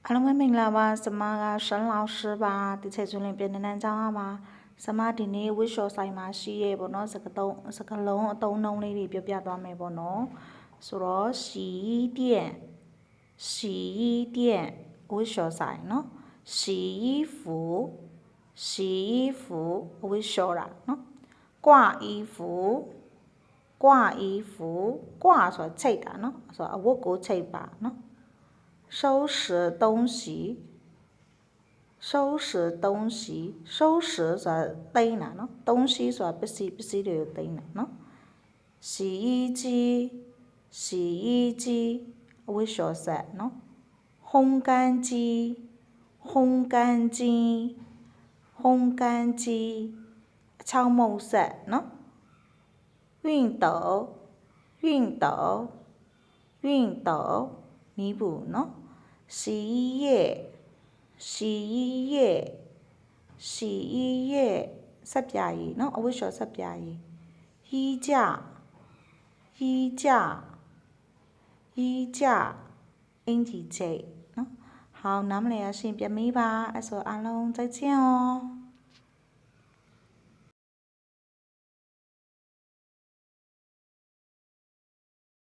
အားလုံးပဲမင်္ဂလာပါစမကရှမ်း老师ပါဒီချက်ကျွန်းလင်းပြန်နန်းချောင်းပါစမဒီနေ့ဝစ်ရှော်ဆိုင်မှာရှိရဲပေါ့နော်စကလုံးအတုံးနှုံးလေးတွေပြပြသွားမယ်ပေါ့နော်ဆိုတော့စီ店ဝစ်ရှော်ဆိုင်နော်洗衣服ဝစ်ရှော်တာနော်挂衣服挂ဆိုတာချိတ်တာနော်ဆိုတော့အဝတ်ကိုချိတ်ပါနော်收拾东西ဆိုတာတိန်းတာနော်东西ဆိုတာပစ္စည်းတွေကိုတိန်းတာနော်洗衣机အဝတ်လျှော်ဆက်နော်烘干机အချောင်းမုတ်ဆက်နော်熨斗မီးဘူးနော်洗衣液ဆက်ပြာရည်နော်အဝတ်လျှော်ဆက်ပြာရည်衣架အင်ဂျီချိတ်နော်好နားမလည်ရရှင်ပြန်မေးပါအဲ့ဆိုအားလုံး再见哦